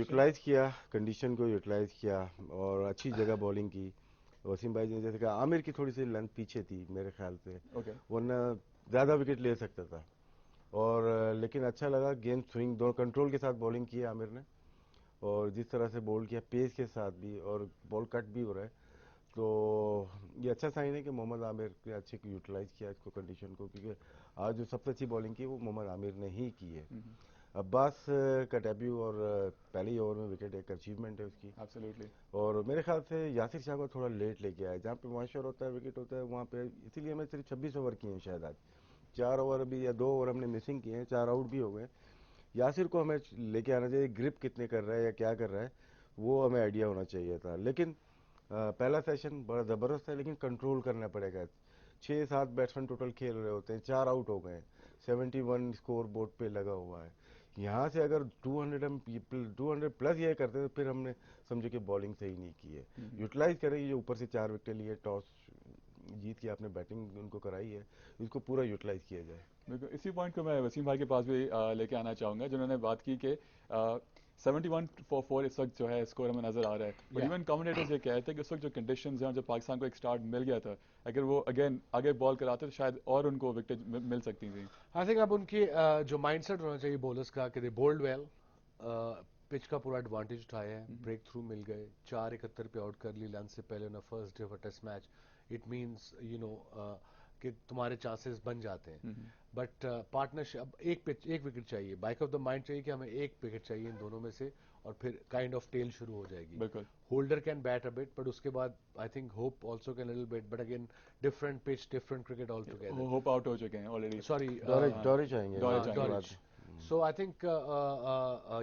Utilise किया, condition को utilise किया और अच्छी जगह बॉलिंग की। वसीम भाई ने जैसे कहा, आमिर की थोड़ी सी लेंथ पीछे थी मेरे ख्याल से, ओके। वरना ज़्यादा विकेट ले सकता था। और लेकिन अच्छा लगा, गेंद स्विंग दोनों कंट्रोल के साथ बॉलिंग की है आमिर ने, और जिस तरह से बॉल किया पेस के साथ भी, और बॉल कट भी हो रहा है, तो ये अच्छा साइन है कि मोहम्मद आमिर ने अच्छे यूटिलाइज किया इसको, कंडीशन को, क्योंकि आज जो सबसे अच्छी बॉलिंग की वो मोहम्मद आमिर ने ही की है। अब्बास का डेब्यू और पहले ही ओवर में विकेट एक अचीवमेंट है उसकी। एब्सोल्युटली। और मेरे ख्याल से यासिर शाह को थोड़ा लेट लेके आया, जहाँ पे मॉइस्चर होता है विकेट होता है वहाँ पे, इसीलिए हमें सिर्फ 26 ओवर किए हैं शायद आज। 4 ओवर अभी या 2 ओवर हमने मिसिंग किए हैं, 4 आउट भी हो गए। यासिर को हमें लेके आना चाहिए, ग्रिप कितने कर रहा है या क्या कर रहा है वो हमें आइडिया होना चाहिए था। लेकिन पहला सेशन बड़ा ज़बरदस्त है, लेकिन कंट्रोल करना पड़ेगा। 6-7 बैट्समैन टोटल खेल रहे होते हैं, 4 आउट हो गए, 71 स्कोर बोर्ड पे लगा हुआ है। यहाँ से अगर 200 प्लस ये करते हैं तो फिर हमने समझो कि बॉलिंग सही नहीं की है। यूटिलाइज करें, ये ऊपर से 4 विकेट लिए, टॉस जीत के आपने बैटिंग उनको कराई है, इसको पूरा यूटिलाइज किया जाए। बिल्कुल, इसी पॉइंट को मैं वसीम भाई के पास भी लेके आना चाहूँगा, जिन्होंने बात की कि 71 for 4 इस वक्त जो है स्कोर हमें नज़र आ रहा है, बट या इवन कमेंटेटर्स ये कहते हैं कि उस वक्त जो कंडीशंस हैं, जो पाकिस्तान को एक स्टार्ट मिल गया था, अगर वो अगेन आगे बॉल कराते तो शायद और उनको विकेट मिल सकती थी। आई थिंक अब उनकी जो माइंडसेट होना चाहिए बॉलर्स का कि दे बोल्ड वेल, पिच का पूरा एडवांटेज उठाया है, ब्रेक थ्रू मिल गए, 4-71 पे आउट कर ली लंच से पहले ना first day of test match. It means कि तुम्हारे चांसेस बन जाते हैं। बट पार्टनरशिप, अब एक विकेट चाहिए, बैक ऑफ द माइंड चाहिए कि हमें एक विकेट चाहिए इन दोनों में से, और फिर काइंड ऑफ टेल शुरू हो जाएगी। बिल्कुल। Holder can bat a bit, but उसके बाद I think hope also can little bit, but again different pitch, different cricket all together. Hope out हो चुके हैं ऑलरेडी। सॉरी, डॉरिच आएंगे दौरे हाँ, चाहेंगे। उसके बाद। डॉरिच। सो आई थिंक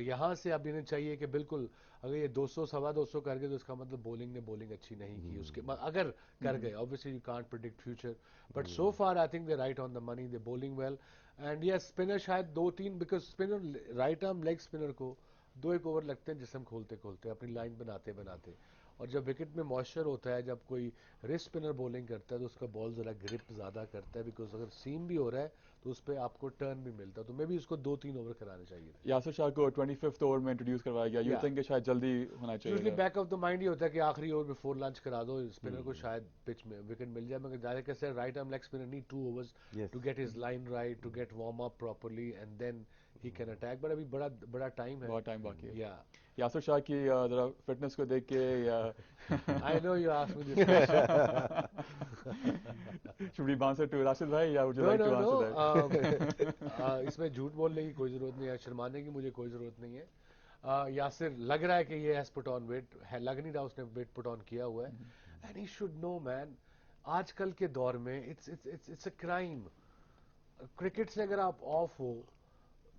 यहाँ से अब इन्हें चाहिए कि बिल्कुल, अगर ये 200 सवा 200 कर गए तो इसका मतलब बॉलिंग ने बॉलिंग अच्छी नहीं की उसके अगर कर गए। Obviously you can't predict future, but so far I think they right on the money, they bowling well. And yes, spinner शायद 2-3, because spinner, right arm leg spinner को 2-1 ओवर लगते हैं जिसम खोलते खोलते, अपनी लाइन बनाते बनाते। और जब विकेट में मॉइस्चर होता है, जब कोई रिस्ट स्पिनर बॉलिंग करता है तो उसका बॉल जरा ग्रिप ज्यादा करता है, बिकॉज अगर सीम भी हो रहा है तो उस पर आपको टर्न भी मिलता है। तो मे भी उसको 2-3 ओवर कराने चाहिए थे। यासिर शाह को 25th ओवर में इंट्रोड्यूस करवाया गया, यू या थिंक शायद जल्दी होना चाहिए यूजली था। बैक ऑफ द माइंड ही होता है कि आखिरी ओवर बिफोर लंच करा दो स्पिनर को, शायद पिच में विकेट मिल जाए। मगर ज्यादा कैसे right arm leg spinner need 2 overs yes. To get his line right, to get warm up properly, and then he can attack. But अभी बड़ा बड़ा टाइम है। बहुत टाइम बाकी है। या यासिर शाह की जरा फिटनेस को देख के या I know you asked me this question. Should we answer to Rashid भाई या would you know like no to no, answer that? इसमें झूठ बोलने की कोई जरूरत नहीं है, शर्माने की मुझे कोई जरूरत नहीं है। यासिर लग रहा है कि ये हैज पुट ऑन वेट है, लग नहीं रहा उसने वेट पुट ऑन किया हुआ है। And he should know man, आजकल के दौर में it's it's it's it's a crime. Cricket से अगर आप ऑफ हो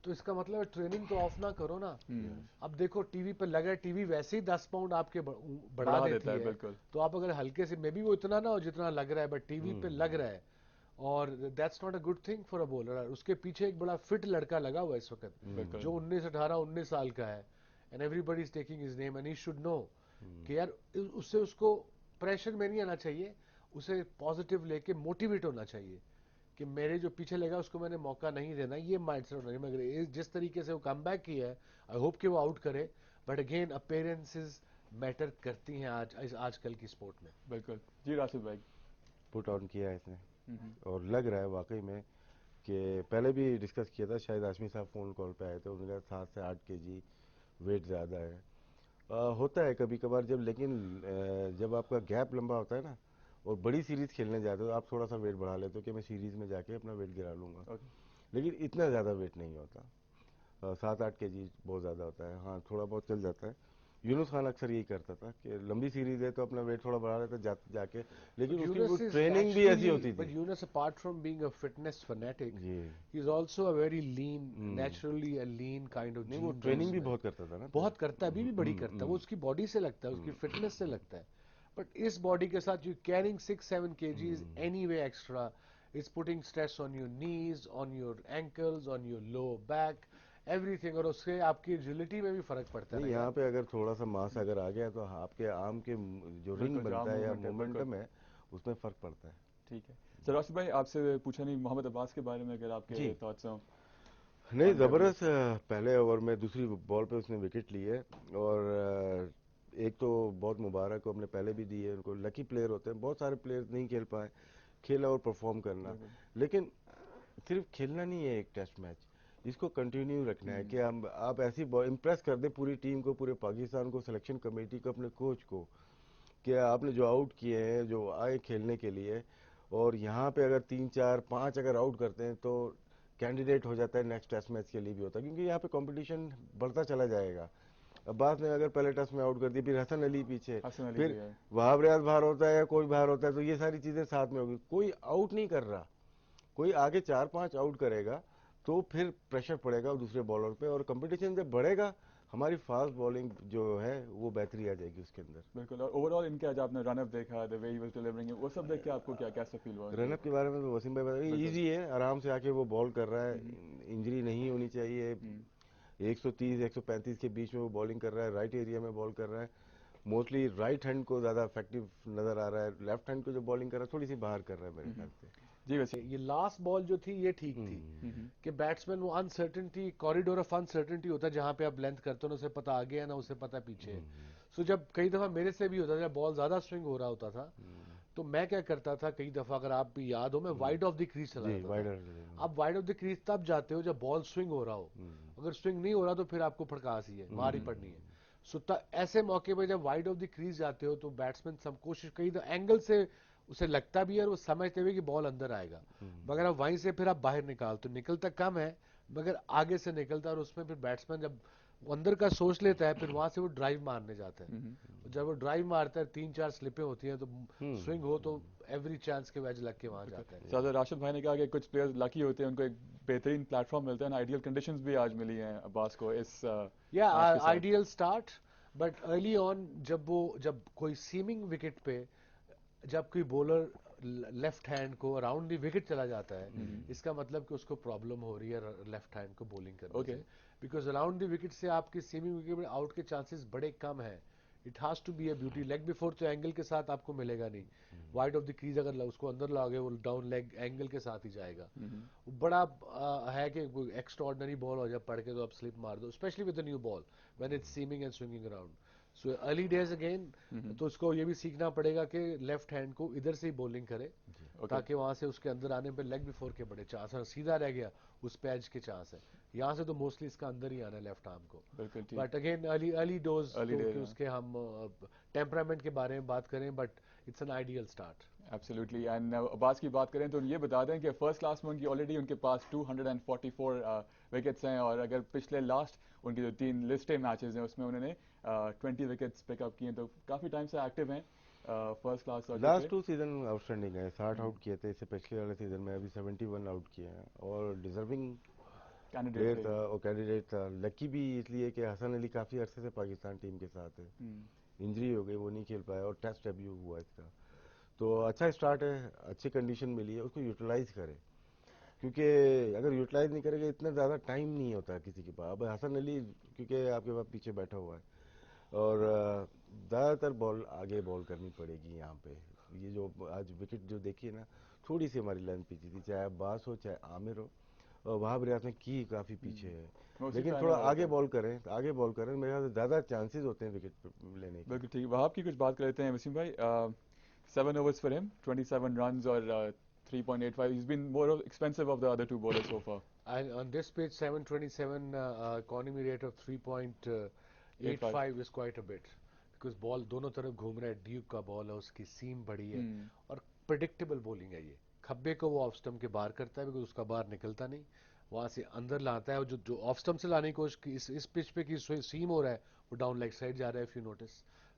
तो इसका मतलब है ट्रेनिंग तो ऑफ ना करो ना। अब देखो टीवी पे लग रहा है, टीवी वैसे ही 10 पाउंड आपके बढ़ा बढ़ा देता देती है, है। बिल्कुल। तो आप अगर हल्के से, मे बी वो इतना ना हो जितना लग रहा है, बट टीवी पे लग रहा है। और that's not a good thing for a bowler. उसके पीछे एक बड़ा फिट लड़का लगा हुआ है इस वक्त, बिल्कुल। जो 19 साल का है, and everybody is taking his name, and he should know कि यार उससे उसको प्रेशर में नहीं आना चाहिए, उसे पॉजिटिव लेके मोटिवेट होना चाहिए कि मेरे जो पीछे लगा उसको मैंने मौका नहीं देना। ये माइंडसेट होना चाहिए। मगर जिस तरीके से वो कम बैक किया है, आई होप कि वो आउट करे, बट अगेन अपेयरेंसेस मैटर करती हैं आजकल की स्पोर्ट में। बिल्कुल जी राशिद भाई। पुट ऑन किया है इसने, और लग रहा है वाकई में कि पहले भी डिस्कस किया था, शायद आशमी साहब फ़ोन कॉल पे आए थे, उन्होंने कहा 7 से 8 kg वेट ज़्यादा है। होता है कभी कभार जब, लेकिन जब आपका गैप लंबा होता है ना, और बड़ी सीरीज़ खेलने जाते हो, आप थोड़ा सा वेट बढ़ा लेते हो कि मैं सीरीज़ में जाके अपना वेट गिरा लूँगा। ओके। लेकिन इतना ज़्यादा वेट नहीं होता। 7-8 kg बहुत ज़्यादा होता है, हाँ थोड़ा बहुत चल जाता है। यूनुस खान अक्सर यही करता था कि लंबी सीरीज है तो अपना वेट थोड़ा बढ़ा लेता जाके, लेकिन But उसकी वो Yunus is ट्रेनिंग भी ऐसी naturally, होती but थी। Yunus, apart from being a fitness fanatic, ji. he's also a very lean, naturally a lean kind of नहीं, वो genes है ट्रेनिंग भी उसमें। बहुत करता था ना फिर। बहुत करता है, अभी भी बड़ी करता है, वो उसकी बॉडी से लगता है, उसकी फिटनेस से लगता है। बट इस बॉडी के साथ you carrying 6-7 kgs any way extra, is putting stress on your knees, on your ankles, on your low back, everything. और उससे आपकी एजिलिटी में भी फर्क पड़ता है नहीं, ना यहाँ यार। पे अगर थोड़ा सा मास अगर आ गया तो आपके आर्म के जो रिंग बिल्कुल, जो बनता आर्म है या मूवमेंट है, बिल्कुल। मोमेंटम है, उसमें फ़र्क पड़ता है। ठीक है। सर राशिद भाई, आपसे पूछा नहीं मोहम्मद अब्बास के बारे में, अगर आपके जी। थॉट्स हों। नहीं, on जबरदस्त पहले ओवर में दूसरी बॉल पे उसने विकेट ली है। और एक तो बहुत मुबारक को हमने पहले भी दी है उनको। लकी प्लेयर होते हैं, बहुत सारे प्लेयर्स नहीं खेल पाए, खेला और परफॉर्म करना। बिल्कुल। लेकिन सिर्फ खेलना नहीं है एक टेस्ट मैच, इसको कंटिन्यू रखना है कि हम आप ऐसी इम्प्रेस कर दें पूरी टीम को, पूरे पाकिस्तान को, सिलेक्शन कमेटी को, अपने कोच को, कि आपने जो आउट किए हैं, जो आए खेलने के लिए, और यहाँ पे अगर 3 4 5 अगर आउट करते हैं तो कैंडिडेट हो जाता है नेक्स्ट टेस्ट मैच के लिए भी होता है, क्योंकि यहाँ पे कंपटीशन बढ़ता चला जाएगा। अब बाद में अगर पहले टेस्ट में आउट कर दिया, फिर हसन अली पीछे, हसन अली भी फिर है। वहाब रियाज बाहर होता है या कोई बाहर होता है, तो ये सारी चीजें साथ में होगी। कोई आउट नहीं कर रहा, कोई आगे 4 5 आउट करेगा तो फिर प्रेशर पड़ेगा दूसरे बॉलर पे, और कंपटीशन जब बढ़ेगा हमारी फास्ट बॉलिंग जो है वो बेहतरी आ जाएगी उसके अंदर। बिल्कुल। और ओवरऑल इनके आज आपने रन अप देखा, the way he was delivering, वो सब देख के आपको क्या कैसा फील हुआ? रनअप के बारे में तो वसीम भाई बता, बिल्कुल। इजी है, आराम से आके वो बॉल कर रहा है, इंजरी नहीं होनी चाहिए। 130 135 के बीच में वो बॉलिंग कर रहा है, राइट एरिया में बॉल कर रहा है। मोस्टली राइट हैंड को ज्यादा इफेक्टिव नजर आ रहा है, लेफ्ट हैंड को जो बॉलिंग कर रहा है थोड़ी सी बाहर कर रहा है मेरे ख्याल से। जी वैसे। ये लास्ट बॉल जो थी ये ठीक थी कि बैट्समैन वो अनसर्टेनिटी, कॉरिडोर ऑफ अनसर्टेनिटी होता है जहां पे आप लेंथ करते हो ना उसे पता आगे है ना उसे पता पीछे है। सो जब कई दफा मेरे से भी होता था, जब बॉल ज्यादा स्विंग हो रहा होता था तो मैं क्या करता था, कई दफा अगर आप भी याद हो, मैं वाइड ऑफ द क्रीज चला जी, जाता वाइडर। था। आप वाइड ऑफ द क्रीज तब जाते हो जब बॉल स्विंग हो रहा हो, अगर स्विंग नहीं हो रहा तो फिर आपको फड़कास ही है, मार ही पड़नी है। सो ऐसे मौके पे जब वाइड ऑफ द क्रीज जाते हो तो बैट्समैन सब कोशिश कई एंगल से उसे लगता भी है और वो समझते हुए कि बॉल अंदर आएगा, मगर अब वहीं से फिर आप बाहर निकालते हो, निकलता कम है मगर आगे से निकलता है, और उसमें फिर बैट्समैन जब वो अंदर का सोच लेता है फिर वहां से वो ड्राइव मारने जाता है। जब वो ड्राइव मारता है 3 4 स्लिपें होती हैं तो स्विंग हो तो एवरी चांस के वेज लग के वहां जाता है। साथ राशिद भाई ने कहा कि कुछ प्लेयर्स लकी होते हैं, उनको एक बेहतरीन प्लेटफॉर्म मिलता है, आइडियल कंडीशंस भी आज मिली हैं अब्बास को इस या मैच के साथ। Ideal start, but early on जब कोई सीमिंग विकेट पे जब कोई बॉलर लेफ्ट हैंड को अराउंड दी विकेट चला जाता है, इसका मतलब कि उसको प्रॉब्लम हो रही है लेफ्ट हैंड को बॉलिंग करने ओके। से, बिकॉज अराउंड द विकेट से आपकी सीमिंग विकेट में आउट के चांसेस बड़े कम है। It has to be a beauty. Leg before तो एंगल के साथ आपको मिलेगा नहीं, वाइड ऑफ द क्रीज अगर उसको अंदर लाओगे वो डाउन लेग एंगल के साथ ही जाएगा। वो बड़ा है कि एक्स्ट्रा ऑर्डनरी बॉल हो, जब पड़ के तो आप स्लिप मार दो, specially with the new ball when it's seaming and swinging around. So early days again, तो उसको ये भी सीखना पड़ेगा कि लेफ्ट हैंड को इधर से ही बॉलिंग करे, ताकि वहां से उसके अंदर आने पे लेग बिफोर के बड़े चांस है, सीधा रह गया उस पे एज के चांस है, यहाँ से तो मोस्टली इसका अंदर ही आना है लेफ्ट आर्म को। बिल्कुल ठीक। But again early early dose early तो डेज कि उसके हम टेम्परामेंट के बारे में बात करें, but it's an ideal start. Absolutely. And Abbas की बात करें तो ये बता दें कि फर्स्ट क्लास में उनकी ऑलरेडी उनके पास 244 विकेट्स हैं, और अगर पिछले लास्ट उनकी जो 3 लिस्ट मैचेस हैं उसमें उन्होंने 20 विकेट्स पिकअप किए, तो काफ़ी टाइम से एक्टिव हैं first class last 2 season outstanding है, 60 आउट किए थे इससे पिछले वाले सीजन में, अभी 71 आउट किए हैं, और डिजर्विंग प्लेयर कैंडिडेट था थे। और कैंडिडेट था। लकी भी इसलिए कि हसन अली काफी अरसे से पाकिस्तान टीम के साथ है, इंजरी हो गई वो नहीं खेल पाया, और टेस्ट डेब्यू हुआ इसका। तो अच्छा स्टार्ट है, अच्छी कंडीशन मिली है, उसको यूटिलाइज करें, क्योंकि अगर यूटिलाइज नहीं करेंगे इतना ज़्यादा टाइम नहीं होता किसी के पास। अब हसन अली क्योंकि आपके पास पीछे बैठा हुआ है, और ज़्यादातर बॉल आगे बॉल करनी पड़ेगी यहाँ पे। ये जो आज विकेट जो देखिए ना, थोड़ी सी हमारी लेंथ पीछे थी, चाहे अब्बास हो चाहे आमिर हो, और वहाब रियाज में की काफ़ी पीछे है। मैं उसी पे लेकिन आने थोड़ा वाला आगे था। बॉल करें, आगे बॉल करें, मेरे ख्याल से ज़्यादा चांसेस होते हैं विकेट लेने के। बिल्कुल ठीक। वहाब की कुछ बात कर लेते हैं वसीम भाई। 7 overs for him, 27 runs or 3.85. He's been more expensive of the other two bowlers so far. And on this pitch, 727 economy rate of 3.85 is quite a bit, because ball दोनों तरफ घूम रहा है, ड्यूक का बॉल है, उसकी सीम बड़ी है, और प्रिडिक्टेबल बॉलिंग है ये। खब्बे को वो ऑफ स्टम्प के बाहर करता है, बिकॉज उसका बाहर निकलता नहीं, वहां से अंदर लाता है, और जो ऑफ स्टम्प से लाने की कोशिश की, इस पिच पे की सीम हो रहा है, वो डाउन लेग साइड जा रहा है। इफ यू नोटिस,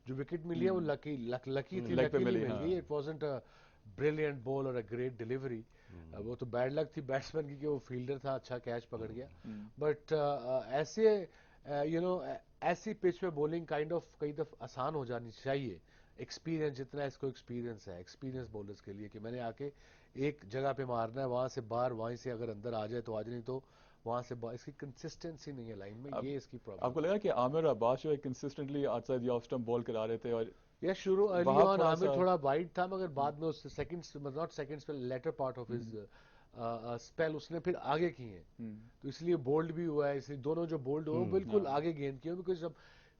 जो विकेट मिली है वो लकी थी, लेग पे लकीली मिली, मिल हाँ। गई। It wasn't a brilliant ball और अ ग्रेट डिलीवरी, वो तो बैड लक थी बैट्समैन की कि वो फील्डर था, अच्छा कैच पकड़ गया। बट ऐसे ऐसी पिच पे बॉलिंग काइंड ऑफ कई दफा आसान हो जानी चाहिए, एक्सपीरियंस जितना इसको एक्सपीरियंस है, एक्सपीरियंस बॉलर्स के लिए, कि मैंने आके एक जगह पे मारना है, वहां से बाहर, वहीं से अगर अंदर आ जाए तो आज, नहीं तो वहां से इसकी कंसिस्टेंसी नहीं है लाइन में, ये इसकी प्रॉब्लम आपको है। लगा कि आमिर और अब्बास जो है consistently outside the off stump ball करा रहे थे, और या शुरू अर्ली वहाब ऑन थोड़ा आमिर सा थोड़ा वाइड था, मगर बाद में उससे सेकंड्स, नॉट सेकंड्स पे later part of his spell उसने फिर आगे किए हैं, तो इसलिए बोल्ड भी हुआ है, इसलिए दोनों जो बोल्ड हुए वो बिल्कुल हाँ। आगे गेंद किए, बिकॉज जब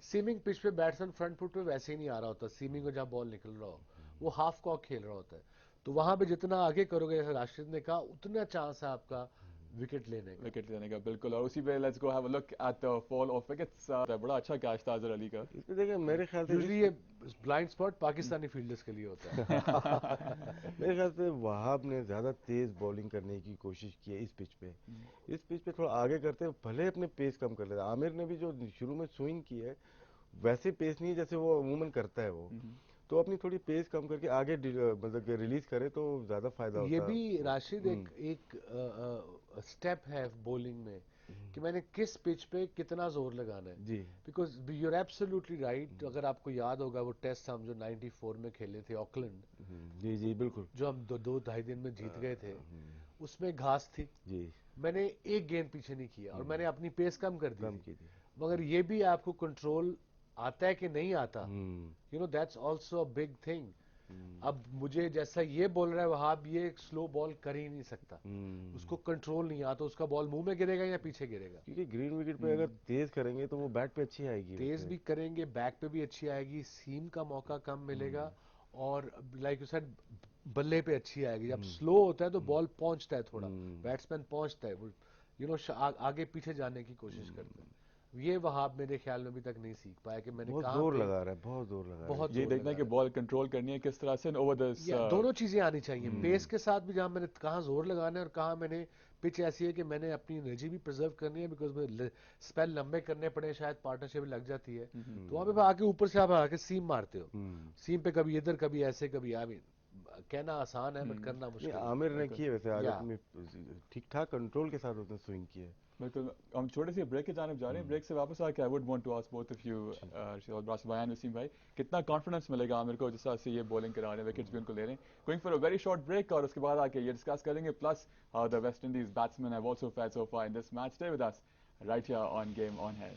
सीमिंग पिच पे बैट्समैन फ्रंट फुट पे वैसे ही नहीं आ रहा होता, सीमिंग को जब बॉल निकल रहा हो वो हाफ कॉक खेल रहा होता है, तो वहां पे जितना आगे करोगे जैसे राशिद ने कहा उतना चांस है आपका विकेट लेने का। विकेट लेने का बिल्कुल। और उसी पे let's go have a look at the fall of wickets. बड़ा अच्छा कैच था अजहर अली का। इसमें देखिए मेरे ख्याल से यूजली ये ब्लाइंड स्पॉट पाकिस्तानी फील्डर्स के लिए होता है। मेरे ख्याल से वहाब ने ज्यादा तेज बॉलिंग करने की कोशिश की है इस पिच पे। इस पिच पे थोड़ा आगे करते भले अपने पेस कम कर लेता। आमिर ने भी जो शुरू में स्विंग की है वैसे पेस नहीं है जैसे वो अमूमन करता है वो, तो अपनी थोड़ी पेस कम करके आगे मतलब कि रिलीज करे तो ज्यादा फायदा ये होता है। भी राशिद एक एक स्टेप है बॉलिंग में कि मैंने किस पिच पे कितना जोर लगाना है, जी because you are absolutely right. अगर आपको याद होगा वो टेस्ट हम जो 94 में खेले थे ऑकलैंड, जी जी बिल्कुल। जो हम दो ढाई दिन में जीत गए थे, उसमें घास थी, जी मैंने एक गेंद पीछे नहीं किया और मैंने अपनी पेस कम कर दी कम थी। की थी। मगर ये भी आपको कंट्रोल आता है कि नहीं आता, hmm you know that's also a big thing. अब मुझे जैसा ये बोल रहा है वहाब, ये एक स्लो बॉल कर ही नहीं सकता, उसको कंट्रोल नहीं आता, उसका बॉल मुंह में गिरेगा या पीछे गिरेगा। क्योंकि ग्रीन विकेट पे अगर तेज करेंगे तो वो बैट पे अच्छी आएगी तेज वैसे। भी करेंगे, बैक पे भी अच्छी आएगी, सीम का मौका कम मिलेगा, और लाइक यू सेड बल्ले पे अच्छी आएगी। जब स्लो होता है तो बॉल पहुंचता है थोड़ा, बैट्समैन पहुंचता है, वो यू नो आगे पीछे जाने की कोशिश करता है। ये वहाब मेरे ख्याल में अभी तक नहीं सीख पाया कि मैंने बहुत कहाँ जोर पे लगा रहा है, बहुत जोर लगा रहा है बहुत इस ये जोर देखना लगा है कि रहा है। बॉल कंट्रोल करनी है किस तरह से ओवर दिस। या दोनों चीजें आनी चाहिए, पेस के साथ भी, जहां मैंने कहाँ जोर लगाना है और कहाँ मैंने पिच ऐसी है कि मैंने अपनी एनर्जी भी प्रिजर्व करनी है, बिकॉज स्पेल लंबे करने पड़े, शायद पार्टनरशिप लग जाती है, तो वहां पे आके ऊपर से आप आके सीम मारते हो, सीम पे कभी इधर कभी ऐसे कभी कहना आसान है बट करना नहीं मुश्किल है। आमिर ने बिल्कुल किए वैसे आज या अपनी ठीक ठाक कंट्रोल के साथ उसने स्विंग किया है। बिल्कुल। हम छोटे से ब्रेक की जानब जा रहे हैं। ब्रेक से वापस आके I would want to ask both of you, बयान वसीम भाई, कितना कॉन्फिडेंस मिलेगा आमिर को जिस तरह से ये बॉलिंग करा रहे हैं, विकेट्स भी उनको ले रहे हैं। Going for a very short break और उसके बाद आके ये डिस्कस करेंगे, plus how the West Indies batsman have also fared so far in this match. Stay with us right here on Game On है।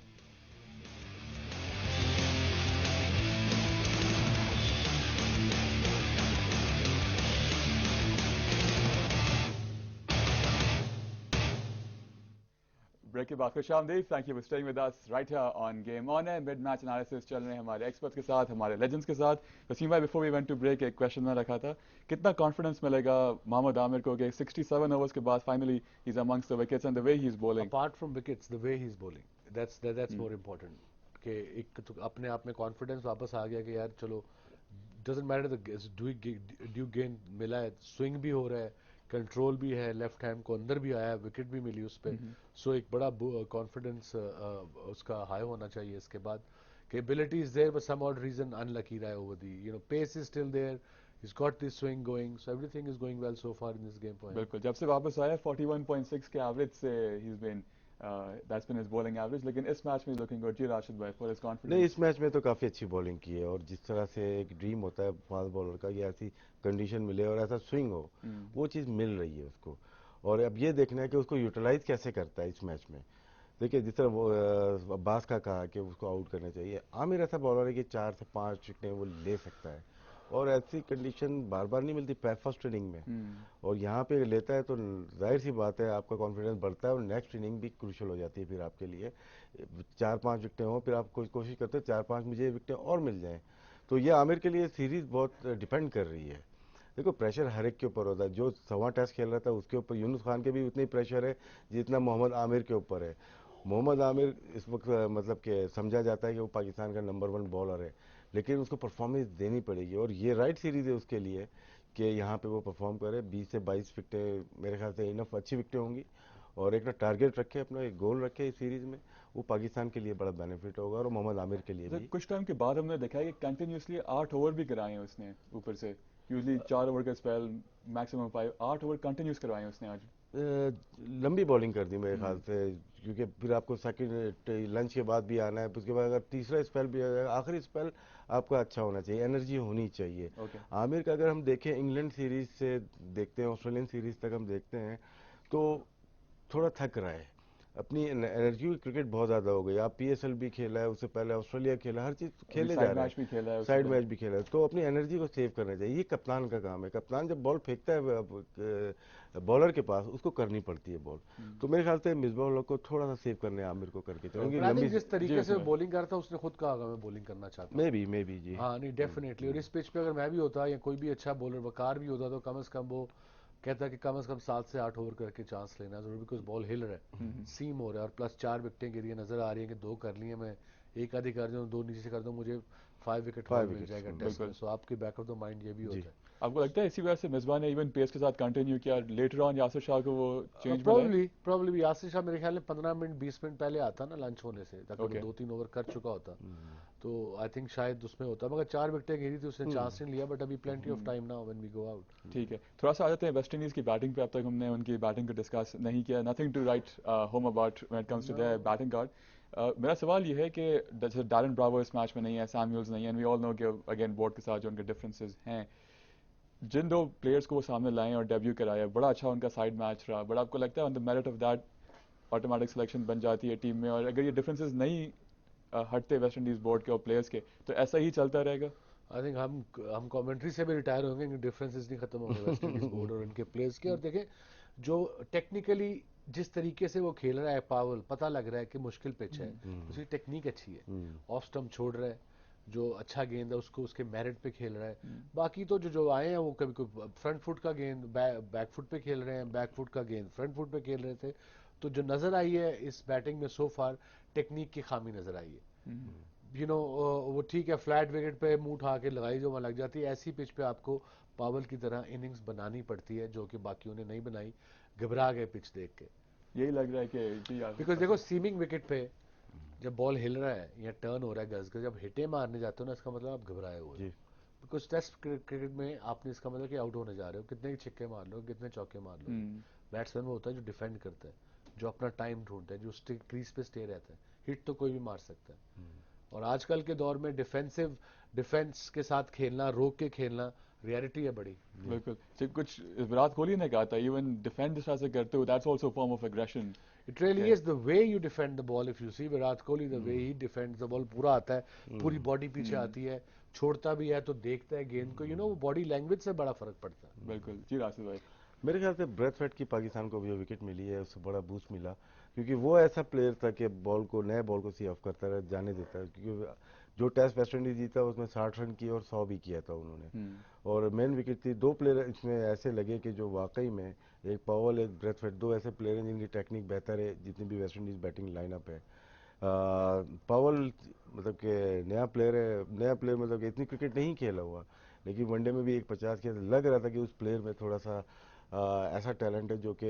ब्रेक के बाद खुश आमदीद। Thank you for staying with us right here on Game On है। Mid match analysis चल रहे हैं हमारे एक्सपर्ट्स के साथ, हमारे लेजेंड्स के साथ। वसीम भाई, before we went to break एक क्वेश्चन मैं रखा था, कितना कॉन्फिडेंस मिलेगा मोहम्मद आमिर को कि 67 ओवर्स के बाद finally he is amongst the wickets and the way he is bowling. Apart from wickets the way he is bowling, that's more important, कि एक तो अपने आप में कॉन्फिडेंस वापस आ गया कि यार चलो, डजंट मैटर ड्यू गेंद मिला है, स्विंग भी हो रहा है, कंट्रोल भी है, लेफ्ट हैंड को अंदर भी आया, विकेट भी मिली उस पर, सो एक बड़ा कॉन्फिडेंस उसका हाई होना चाहिए इसके बाद। Ability is there but some odd reason unlucky रहा है over the, you know pace is still there, he's got this swing going, so everything is going well so far in this game for him. बिल्कुल, जब से वापस आया 41.6 के average से he is been that's been his bowling average. लेकिन इस match में लुकिंग गुड। जी राशिद भाई, फॉर हिज नहीं कॉन्फिडेंस। इस मैच में तो काफ़ी अच्छी बॉलिंग की है, और जिस तरह से एक ड्रीम होता है फास्ट बॉलर का, ये ऐसी कंडीशन मिले और ऐसा स्विंग हो, वो चीज़ मिल रही है उसको। और अब ये देखना है कि उसको यूटिलाइज कैसे करता है इस मैच में। देखिए जिस तरह वो अब्बास का कहा कि उसको आउट करना चाहिए, आमिर ऐसा बॉलर है कि 4 से 5 विकेटें वो ले सकता है, और ऐसी कंडीशन बार बार नहीं मिलती फर्स्ट इनिंग में। और यहाँ पे लेता है तो जाहिर सी बात है आपका कॉन्फिडेंस बढ़ता है, और नेक्स्ट इनिंग भी क्रूशल हो जाती है फिर आपके लिए। 4-5 विकेटें हो, फिर आप कोशिश करते हैं 4-5 मुझे विकेटें और मिल जाएं। तो ये आमिर के लिए सीरीज बहुत डिपेंड कर रही है। देखो प्रेशर हर एक के ऊपर होता है, जो 125 खेल रहा था उसके ऊपर यूनुस खान के भी उतना ही प्रेशर है जितना मोहम्मद आमिर के ऊपर है। मोहम्मद आमिर इस वक्त मतलब कि समझा जाता है कि वो पाकिस्तान का नंबर 1 बॉलर है, लेकिन उसको परफॉर्मेंस देनी पड़ेगी, और ये राइट सीरीज है उसके लिए कि यहाँ पे वो परफॉर्म करे। 20 से 22 विकेटें मेरे ख्याल से इनफ अच्छी विकेटें होंगी, और एक ना टारगेट रखे, अपना एक गोल रखे इस सीरीज में, वो पाकिस्तान के लिए बड़ा बेनिफिट होगा और मोहम्मद आमिर के लिए भी। कुछ टाइम के बाद हमने देखा है कि कंटिन्यूसली 8 ओवर भी कराए हैं उसने ऊपर से। यूजली 4 ओवर का स्पेल, मैक्सिमम 5, 8 ओवर कंटिन्यूस करवाए हैं उसने आज। लंबी बॉलिंग कर दी मेरे ख्याल से, क्योंकि फिर आपको सेकंड लंच के बाद भी आना है, उसके बाद अगर तीसरा स्पेल भी आएगा, आखिरी स्पेल आपका अच्छा होना चाहिए, एनर्जी होनी चाहिए। ओके। आमिर का अगर हम देखें इंग्लैंड सीरीज से देखते हैं, ऑस्ट्रेलियन सीरीज तक हम देखते हैं, तो थोड़ा थक रहा है। अपनी एनर्जी क्रिकेट बहुत ज़्यादा हो गई। आप पीएसएल भी खेला है, उससे पहले ऑस्ट्रेलिया खेला, हर चीज़ खेले जा साइड रहे मैच भी खेला है हैं, उससे साइड पहले। मैच भी खेला है, तो अपनी एनर्जी को सेव करना चाहिए। ये कप्तान का काम है। कप्तान जब बॉल फेंकता है बॉलर के पास, उसको करनी पड़ती है बॉल। तो मेरे ख्याल से मिसबाह उल हक को थोड़ा सा सेव करने आमिर को करके चलो, उनकी बट आई लंबी थिंक जिस जी तरीके से वैसे वो भाई। बॉलिंग करता है उसने खुद कहा होगा मैं बॉलिंग करना चाहता हूँ। मे बी जी। हाँ नहीं डेफिनेटली, और इस पिच पे अगर मैं भी होता या कोई भी अच्छा बॉलर वकार भी होता तो कम से कम वो कहता कि कम से कम 7 से 8 ओवर करके चांस लेना जरूर, बिकॉज बॉल हिल रहा है, सीम हो रहा है, और प्लस 4 विकेटें गिरी है, नजर आ रही है कि 2 कर ली है, मैं एक आधी कर दूँ, 2 नीचे से कर दूँ, मुझे 5 विकेट हॉल 5 मिल विकेट्स। जाएगा टेस्ट में। बिल्कुल। सो आपके बैक ऑफ द माइंड ये भी जी। होता है। आपको लगता है इसी वजह से मिसबा ने इवन पेस के साथ कंटिन्यू किया, लेटर ऑन यासिर शाह को वो चेंज में लाए? प्रॉब्ली यासिर शाह मेरे ख्याल में 15 मिनट 20 मिनट पहले आता ना लंच होने से, ताकि वो ओके। 2-3 ओवर कर चुका होता, तो आई थिंक शायद उसमें होता, मगर 4 विकेटें गिरी थी, उसने चांस नहीं लिया, बट अभी plenty of time now when we go out. ठीक है, थोड़ा सा आ जाते हैं वेस्ट इंडीज़ की बैटिंग पे। अब तक हमने उनकी बैटिंग को डिस्कस नहीं किया, nothing to write home about when it comes to their batting card. मेरा सवाल ये है कि जैसे डैरन ब्रावो इस मैच में नहीं है, सैमुअल्स नहीं है, एंड वी ऑल नो कि अगेन बोर्ड के साथ जो उनके डिफरेंसेस हैं, जिन 2 प्लेयर्स को वो सामने लाए और डेब्यू कराया, बड़ा अच्छा उनका साइड मैच रहा, बट आपको लगता है on the merit of that automatic selection बन जाती है टीम में, और अगर ये डिफरेंसेस नहीं हटते वेस्ट इंडीज़ बोर्ड के और प्लेयर्स के, तो ऐसा ही चलता रहेगा? आई थिंक हम कमेंट्री से भी रिटायर होंगे, क्योंकि डिफरेंसेस नहीं खत्म होंगे वेस्ट इंडीज बोर्ड और इनके प्लेयर्स के। और देखें जो टेक्निकली जिस तरीके से वो खेल रहा है पावल, पता लग रहा है कि मुश्किल पिच है, उसकी टेक्निक अच्छी है, ऑफ स्टंप छोड़ रहा है, जो अच्छा गेंद है उसको उसके मेरिट पे खेल रहा है। बाकी तो जो आए हैं वो कभी कभी फ्रंट फुट का गेंद बैक फुट पे खेल रहे हैं, बैक फुट का गेंद फ्रंट फुट पे खेल रहे थे। तो जो नजर आई है इस बैटिंग में सो फार, टेक्निक की खामी नजर आई है। वो ठीक है, फ्लैट विकेट पे मुंह उठा के लगाई जो वहां लग जाती है, ऐसी पिच पे आपको पावल की तरह इनिंग्स बनानी पड़ती है, जो कि बाकियों ने नहीं बनाई, घबरा गए पिच देख के। यही लग रहा है कि जी बिकॉज देखो सीमिंग विकेट पे जब बॉल हिल रहा है या टर्न हो रहा है गज गज, जब हिटे मारने जाते हो ना, इसका मतलब आप घबराए हुए हो। जी। बिकॉज टेस्ट क्रिकेट में आपने इसका मतलब कि आउट होने जा रहे हो, कितने ही छिक्के मार लो, कितने चौके मार लो। बैट्समैन वो होता है जो डिफेंड करता है, जो अपना टाइम ढूंढता है, जो क्रीज पे स्टे रहता है। हिट तो कोई भी मार सकता है, और आजकल के दौर में डिफेंस के साथ खेलना, रोक के खेलना रियलिटी है बड़ी। बिल्कुल। तो कुछ विराट कोहली ने कहा था, इवन डिफेंड जिस तरह से करते हो, that's also form of aggression. It really is the way you defend the ball. If you see Virat Kohli, the way he defends the ball, पूरा आता है, पूरी बॉडी पीछे आती है, छोड़ता भी है तो देखता है गेंद को, वो बॉडी लैंग्वेज से बड़ा फर्क पड़ता है। बिल्कुल जी राशिद भाई। मेरे ख्याल से ब्रेथवेट की पाकिस्तान को जो विकेट मिली है उससे बड़ा बूस्ट मिला, क्योंकि वो ऐसा प्लेयर था कि बॉल को, नए बॉल को सी ऑफ करता रहा, जाने देता है। क्योंकि जो टेस्ट वेस्ट इंडीज जीता उसमें 60 रन किए और 100 भी किया था उन्होंने। और मेन विकेट थी। 2 प्लेयर इसमें ऐसे लगे कि जो वाकई में, एक पावल एक ब्रेथवेट, 2 ऐसे प्लेयर हैं जिनकी टेक्निक बेहतर है जितनी भी वेस्ट इंडीज बैटिंग लाइनअप है। पावल मतलब कि नया प्लेयर मतलब कि इतनी क्रिकेट नहीं खेला हुआ, लेकिन वनडे में भी एक 50 किया, लग रहा था कि उस प्लेयर में थोड़ा सा ऐसा टैलेंट है जो कि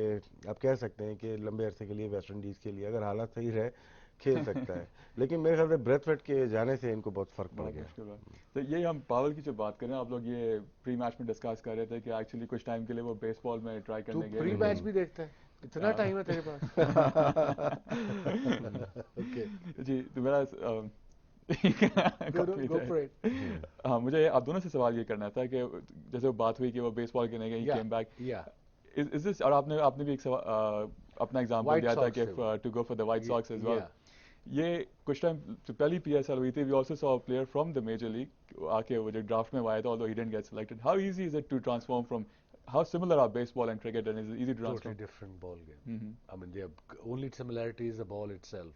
आप कह सकते हैं कि लंबे अरसे के लिए वेस्ट इंडीज़ के लिए, अगर हालात सही रहे, खेल सकता है। लेकिन मेरे ख्याल से ब्रेथवेट के जाने से इनको बहुत फ़र्क पड़ बहुत गया। मुश्किल है। तो ये हम पावल की जो बात करें, आप लोग ये प्री मैच में डिस्कस कर रहे थे कि एक्चुअली कुछ टाइम के लिए वो बेसबॉल में ट्राई तू करने गए, प्री मैच लेकिन भी देखता है, इतना टाइम है तेरे पास? ओके, जी तो मेरा काफी गो फॉर इट। हाँ, मुझे आप दोनों से सवाल ये करना था कि जैसे वो बात हुई कि वो बेसबॉल के नहीं गए, या केम बैक, या इज दिस, और आपने आपने भी एक अपना एग्जांपल व्हाइट दिया था सॉक्स कि से वो, to go for the white socks as well. या ये कुछ टाइम जो पहली पीएसएल हुई थी, we also saw a player from the major league आके वो जो ड्राफ्ट में आया था, although he didn't get selected. How easy is it to transform from, how similar are baseball and cricket, and is it easy to totally transform? different ball game. I mean, their only similarity is the ball itself.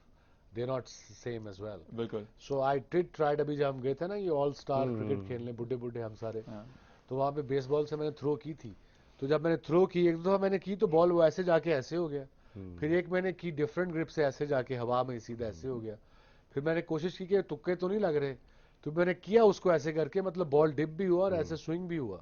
They're not same as well. बिल्कुल। So I did try, अभी जब हम गए थे ना ये all star cricket खेलने, बुढ़े बुढ़े हम सारे, हाँ। तो वहाँ पे बेसबॉल से मैंने थ्रो की थी। तो जब मैंने थ्रो की, एक दफा मैंने की तो बॉल वो ऐसे जाके ऐसे हो गया, फिर एक मैंने की डिफरेंट ग्रिप से ऐसे जाके हवा में सीधा ऐसे हो गया, फिर मैंने कोशिश की कि तुक्के तो नहीं लग रहे, तो मैंने किया उसको ऐसे करके, मतलब बॉल डिप भी हुआ और ऐसे स्विंग भी हुआ।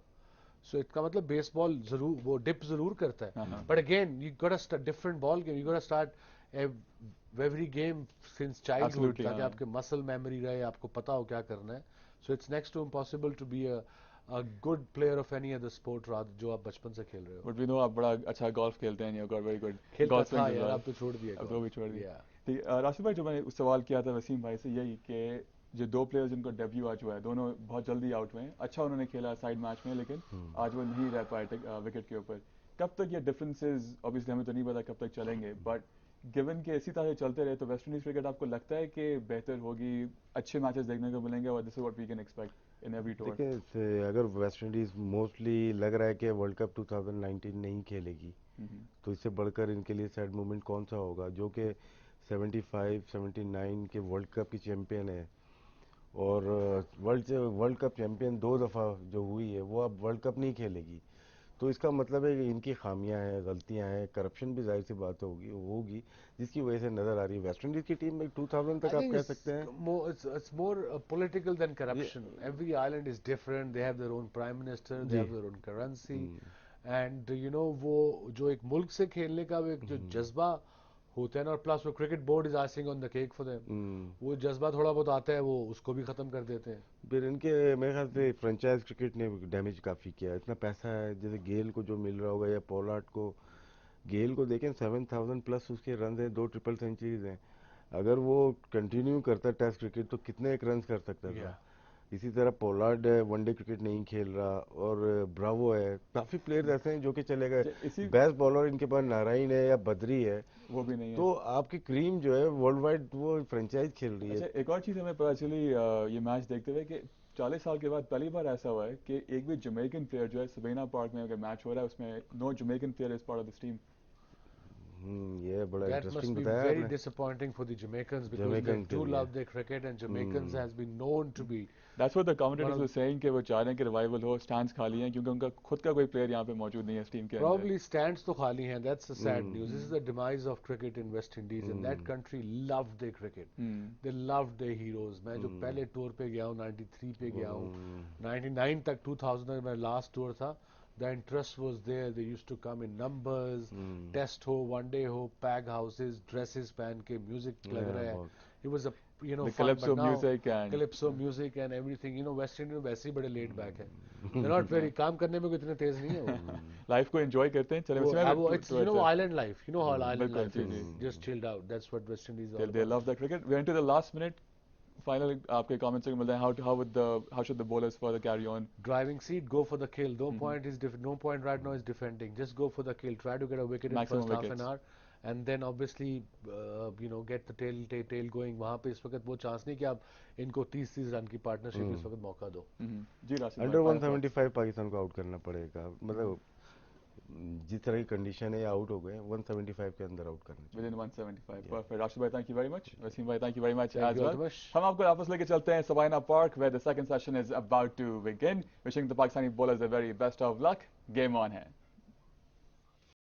सो इसका मतलब बेसबॉल जरूर वो डिप जरूर करता हाँ है, हाँ। But again you got a different ball game, you got start every game since childhood, absolutely ताकि हाँ। आपके मसल मेमोरी रहे, आपको पता हो क्या करना है। So it's next to impossible to be a good player of any other sport जो आप बचपन से खेल रहे हो। बट वी नो आप बड़ा अच्छा गोल्फ खेलते हैं, यू गॉट वेरी गुड खेलता गोल्फ था स्विंग्स एज यार, वेल। अब तो छोड़ दिया अब तो भी छोड़ गोल्फ। दी। या ठीक है, राशिद भाई, जो मैंने सवाल किया था वसीम भाई से, यही कि जो 2 प्लेयर्स जिनको डेब्यू आज हुआ है, दोनों बहुत जल्दी आउट हुए हैं। अच्छा उन्होंने खेला साइड मैच में, लेकिन आज वो नहीं रह पाए विकेट के ऊपर। कब तक ये डिफरेंसेस, ऑब्वियसली हमें तो नहीं पता कब तक चलेंगे, बट गिवन के इसी तरह चलते रहे तो वेस्ट इंडीज क्रिकेट आपको लगता है कि बेहतर होगी, अच्छे मैचेस देखने को मिलेंगे, और this is what we can expect in every tour? देखिए अगर वेस्ट इंडीज मोस्टली लग रहा है कि वर्ल्ड कप 2019 नहीं खेलेगी, तो इससे बढ़कर इनके लिए सैड मोमेंट कौन सा होगा, जो कि 75 79 के वर्ल्ड कप की चैंपियन है, और वर्ल्ड कप चैंपियन 2 दफ़ा जो हुई है वो अब वर्ल्ड कप नहीं खेलेगी। तो इसका मतलब है कि इनकी खामियां हैं, गलतियां हैं, करप्शन भी जाहिर सी बात होगी जिसकी वजह से नज़र आ रही है। वेस्ट इंडीज की टीम में 2000 I तक आप think कह सकते हैं it's more political than ये corruption. Every island is different. They have their own prime minister. They ji have their own currency. And वो जो एक मुल्क से खेलने का वो एक जो जज्बा होता है ना, और प्लस वो cricket board is icing on the cake for them, वो जज्बा थोड़ा बहुत आता है, वो उसको भी खत्म कर देते हैं। फिर इनके मेरे ख्याल से फ्रेंचाइज क्रिकेट ने डैमेज काफ़ी किया है। इतना पैसा है, जैसे गेल को जो मिल रहा होगा या पोलार्ड को, गेल को देखें 7000 प्लस उसके रन हैं, 2 ट्रिपल सेंचुरीज हैं। अगर वो कंटिन्यू करता टेस्ट क्रिकेट तो कितने एक रन कर सकता था। Yeah. इसी तरह पोलार्ड है, वनडे क्रिकेट नहीं खेल रहा, और ब्रावो है, काफ़ी प्लेयर्स ऐसे हैं जो कि चले गए। इसी बेस्ट बॉलर इनके पास नारायण है या बद्री है, वो भी नहीं है। तो आपकी क्रीम जो है वर्ल्ड वाइड वो फ्रेंचाइज खेल रही है। अच्छा, एक और चीज़ हमें पता चली ये मैच देखते हुए कि 40 साल के बाद पहली बार ऐसा हुआ है कि एक भी जमैकन प्लेयर जो है सबीना पार्क में अगर मैच हो रहा है उसमें no Jamaican player is part of this team. ये बड़ा That must इंटरेस्टिंग be बताया very आपने। disappointing for the Jamaicans because they Jamaican के do लिए love their cricket and Jamaicans has been known to be that's what the one commentators were of saying कि वो चाह रहे हैं कि रिवाइवल हो, स्टैंड्स खाली हैं क्योंकि उनका खुद का कोई प्लेयर यहाँ पे मौजूद नहीं है इस टीम के अंदर। probably stands to खाली हैं. That's the sad news. This is the demise of cricket in West Indies and that country loved their cricket. They loved their heroes. मैं जो पहले टूर पे गया हूँ 93 पे गया हूँ, 99 तक 2000 में मेरा लास्ट टूर था. The interest was there. They used to come in numbers. Test हो, one day हो, pack houses, dresses पहन के music लग रहा है. It was a The fun. calypso But now music and calypso music and everything. West Indian वैसे ही बड़े laid back है. They're not very काम करने में कोई इतने तेज नहीं है वो. लाइफ को एंजॉय करते हैं। चले वैसे It's island life. You know how island बिल्कुल, life ji, is. Ji. Just chilled out. That's what West Indies is all They about. love the cricket. We're into the last minute. Final आपके comments मिलते हैं। How should the bowlers further carry on? Driving seat, go for the kill. No point right now is defending. Just go for the kill. Try to get a wicket in Maximum first half an wickets. hour, and then obviously get the tail going. वहाँ पे इस वक्त वो chance नहीं कि आप इनको 30 run की पार्टनरशिप इस वक्त मौका दो. जी राशिद अंडर भाई, final thoughts? 175 पाकिस्तान को आउट करना पड़ेगा। मतलब जिस तरह की कंडीशन है, आउट हो गए, 175 के अंदर आउट करना चाहिए। Within 175. Perfect. Rashid bhai, thank you very much. Wasim bhai, thank you very much Thank as you, well. Altamash. हम आपको वापस लेके चलते हैं Sabina Park where the second session is about to begin. Wishing the Pakistani bowlers the very best of luck. Game on है।